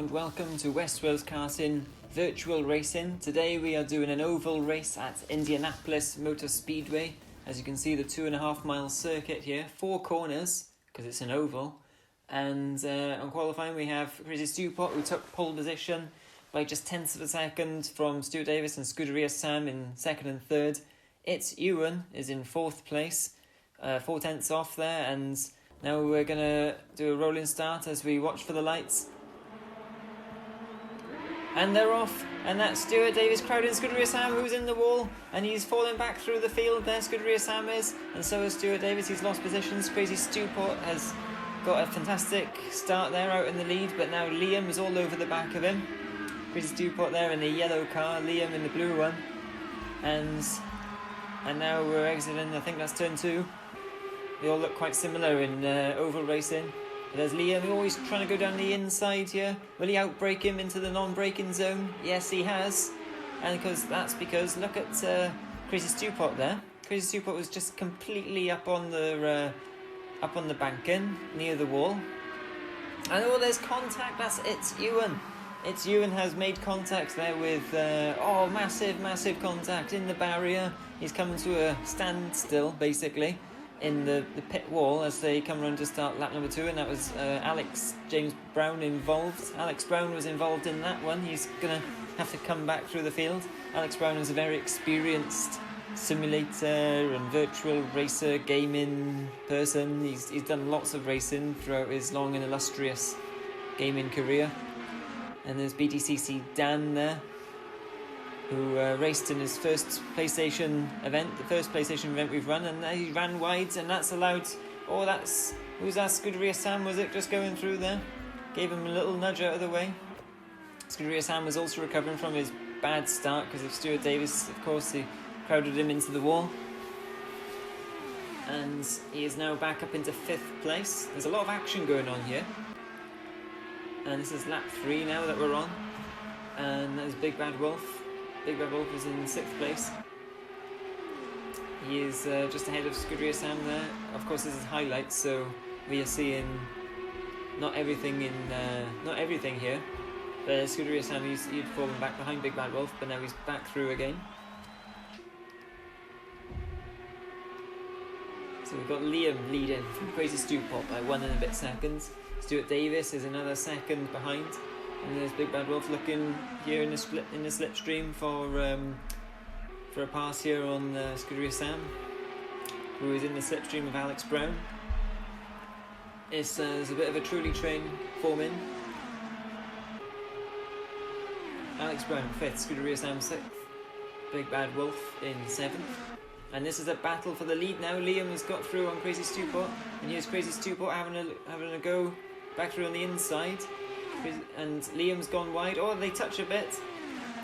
and welcome to ProjectCars2 virtual racing. Today we are doing an oval race at Indianapolis Motor Speedway. As you can see, the 2.5 mile circuit here, 4 corners because it's an oval. And on qualifying we have Crazy Stewpot, who took pole position by just tenths of a second from Stuart Davis and Scuderia Sam in second and third. It's Ewan is in 4th place, 4 tenths off there, and now we're going to do a rolling start as we watch for the lights. And they're off, and that's Stuart Davis crowding Scuderia Sam, who's in the wall, and he's falling back through the field there, Scuderia Sam is, and so is Stuart Davis. He's lost positions. Crazy Stewpot has got a fantastic start there out in the lead, but now Liam is all over the back of him. Crazy Stewpot there in the yellow car, Liam in the blue one, and now we're exiting, I think that's turn 2. They all look quite similar in oval racing. There's Liam, always trying to go down the inside here. Will he outbrake him into the non-braking zone? Yes, he has. And that's because look at Crazy Stewpot there. Crazy Stewpot was just completely up on the banking near the wall. And oh, there's contact. It's Ewan. It's Ewan has made contact there with massive contact in the barrier. He's coming to a standstill basically in the pit wall as they come around to start lap number 2, and that was Alex James Brown involved. Alex Brown was involved in that one. He's going to have to come back through the field. Alex Brown is a very experienced simulator and virtual racer gaming person. He's done lots of racing throughout his long and illustrious gaming career. And there's BTCC Dan there, who raced in his first PlayStation event, the first PlayStation event we've run, and he ran wide, and that's allowed. Oh, who's that? Scuderia Sam, was it, just going through there? Gave him a little nudge out of the way. Scuderia Sam was also recovering from his bad start because of Stuart Davis, of course. He crowded him into the wall. And he is now back up into 5th place. There's a lot of action going on here. And this is lap 3 now that we're on. And there's Big Bad Wolf. Big Bad Wolf is in 6th place. He is just ahead of Scuderia Sam there. Of course, this is highlights, so we are seeing not everything here. But Scuderia Sam, he'd fallen back behind Big Bad Wolf, but now he's back through again. So we've got Liam leading from Crazy Stewpot by 1 and a bit seconds. Stuart Davis is another second behind. And there's Big Bad Wolf looking here in the slipstream for a pass here on Scuderia Sam, who is in the slipstream of Alex Brown. There's a bit of a truly train forming. Alex Brown 5th, Scuderia Sam 6th, Big Bad Wolf in 7th. And this is a battle for the lead now. Liam has got through on Crazy Stewpot, and here's Crazy Stewpot having a go back through on the inside. And Liam's gone wide. Oh, they touch a bit,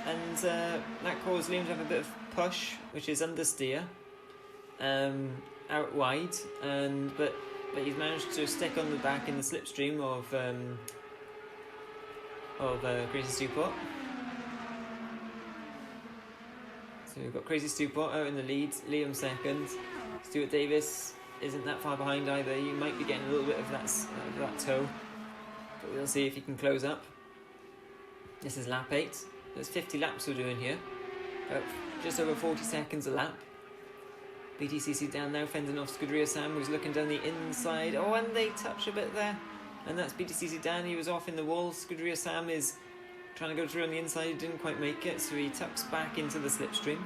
and that caused Liam to have a bit of push, which is understeer, out wide, but he's managed to stick on the back in the slipstream of Crazy Stewpot. So we've got Crazy Stewpot out in the lead, Liam second. Stuart Davis isn't that far behind either. He might be getting a little bit of that toe. But we'll see if he can close up. This is lap 8. There's 50 laps we're doing here. Just over 40 seconds a lap. BTCC down now, fending off Scuderia Sam, who's looking down the inside. Oh, and they touch a bit there. And that's BTCC Dan. He was off in the wall. Scuderia Sam is trying to go through on the inside. He didn't quite make it, so he tucks back into the slipstream.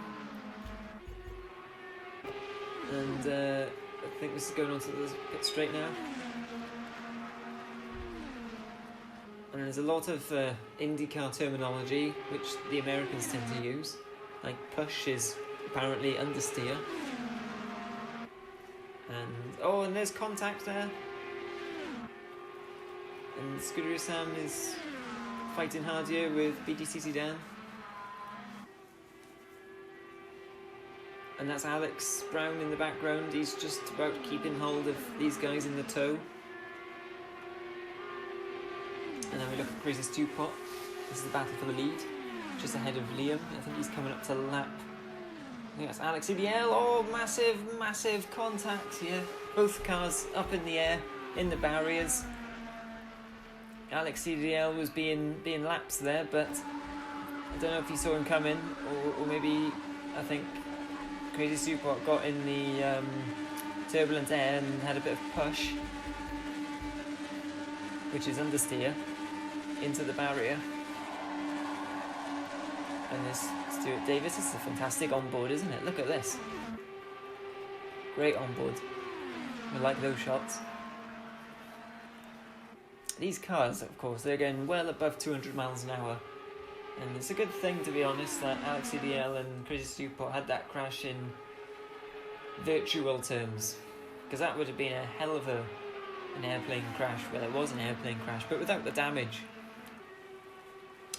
And I think this is going on to the pit straight now. And there's a lot of IndyCar terminology which the Americans tend to use. Like push is apparently understeer. And there's contact there. And Scuderia Sam is fighting hard here with BTCC Dan. And that's Alex Brown in the background. He's just about keeping hold of these guys in the tow. And then we look at Crazy Stewpot. This is the battle for the lead, just ahead of Liam. I think he's coming up to lap. I think that's Alex EBL. Oh, massive contact here. Both cars up in the air, in the barriers. Alex CDL was being lapsed there, but I don't know if he saw him coming, or maybe I think Crazy Stewpot got in the turbulent air and had a bit of push, which is understeer, into the barrier. And this Stuart Davis is a fantastic onboard, isn't it? Look at this. Great onboard. I like those shots. These cars, of course, they're going well above 200 miles an hour. And it's a good thing, to be honest, that Alex CDL and Crazy Stewpot had that crash in virtual terms. Because that would have been a hell of an airplane crash. Well, it was an airplane crash, but without the damage.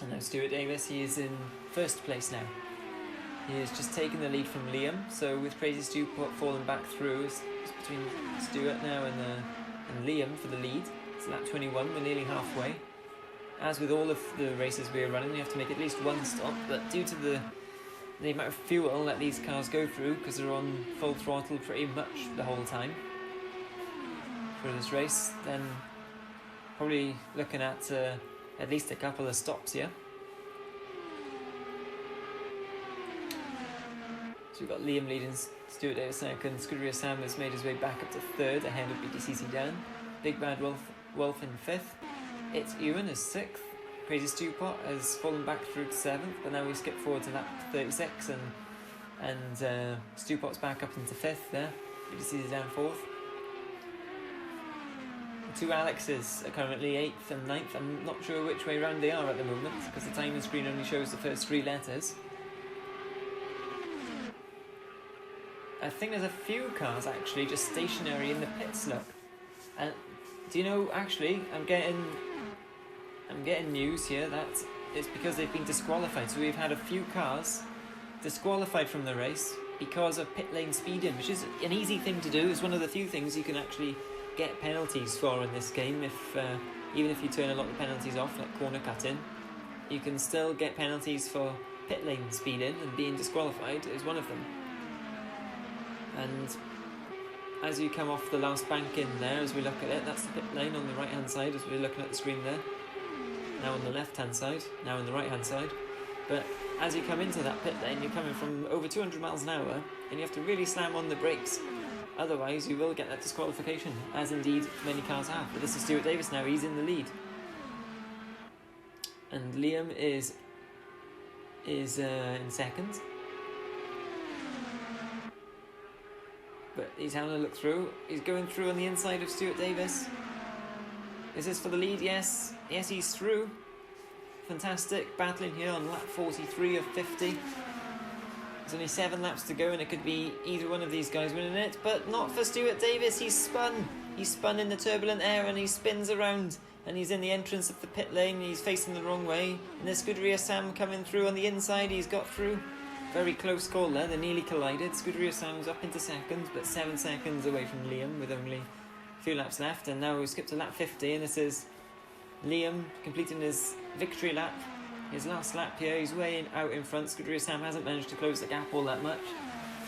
And now Stuart Davis, he is in first place now. He has just taken the lead from Liam, so with Crazy Stewpot falling back through, it's between Stuart now and Liam for the lead. It's lap 21, we're nearly halfway. As with all of the races we're running, you have to make at least one stop, but due to the amount of fuel that these cars go through, because they're on full throttle pretty much the whole time for this race, then probably looking at least a couple of stops here. So we've got Liam leading, Stuart Davis second, Scuderia Sam has made his way back up to third, ahead of BTCC Dan. Big Bad Wolf in fifth. It's Ewan is sixth. Crazy Stewpot has fallen back through to seventh, but now we skip forward to lap 36, and Stewpot's back up into fifth there. BTCC Dan fourth. The two Alexes are currently 8th and 9th. I'm not sure which way round they are at the moment, because the timing screen only shows the first three letters. I think there's a few cars actually just stationary in the pits, look. And do you know, actually, I'm getting news here that it's because they've been disqualified. So we've had a few cars disqualified from the race because of pit lane speeding, which is an easy thing to do. It's one of the few things you can actually get penalties for in this game. If even if you turn a lot of penalties off, like corner cutting, you can still get penalties for pit lane speeding, and being disqualified is one of them. And as you come off the last bank in there, as we look at it, that's the pit lane on the right hand side as we're looking at the screen there. Now on the left hand side, now on the right hand side. But as you come into that pit lane, you're coming from over 200 miles an hour, and you have to really slam on the brakes. Otherwise you will get that disqualification, as indeed many cars have. But this is Stuart Davis now, he's in the lead. And Liam is in second. But he's having a look through. He's going through on the inside of Stuart Davis. Is this for the lead? Yes. Yes, he's through. Fantastic. Battling here on lap 43 of 50. There's only 7 laps to go, and it could be either one of these guys winning it, but not for Stuart Davis. He's spun. He's spun in the turbulent air, and he spins around, and he's in the entrance of the pit lane. He's facing the wrong way. And there's Scuderia Sam coming through on the inside. He's got through. Very close call there, they nearly collided. Scuderia Sam's up into second, but 7 seconds away from Liam with only a few laps left. And now we skip to lap 50, and this is Liam completing his victory lap. His last lap here, he's way out in front. Scuderia Sam hasn't managed to close the gap all that much.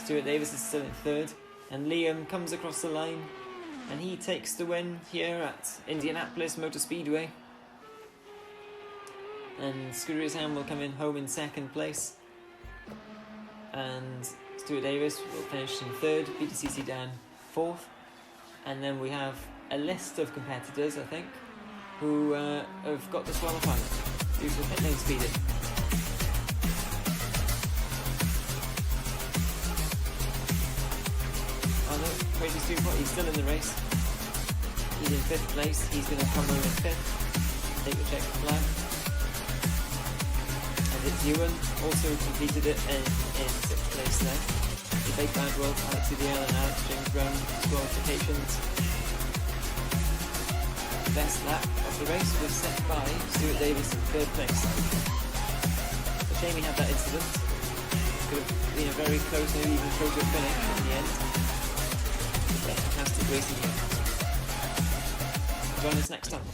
Stuart Davis is still in third. And Liam comes across the line, and he takes the win here at Indianapolis Motor Speedway. And Scuderia Sam will come in home in second place. And Stuart Davis will finish in third, BTCC Dan fourth. And then we have a list of competitors, I think, who have got disqualified due to pit lane speeding. Oh no, Crazy Stewpot, he's still in the race. He's in 5th place, he's going to come home in 5th. Take the check flag. It's Ewan, also completed it in 6th place there. The Big Bad Wolf, Alex CDL and Alex James Brown disqualifications. The best lap of the race was set by Stuart Davis in 3rd place. It's a shame he had that incident. Could have been a very close, maybe even closer finish in the end. But fantastic racing here. Join us next time.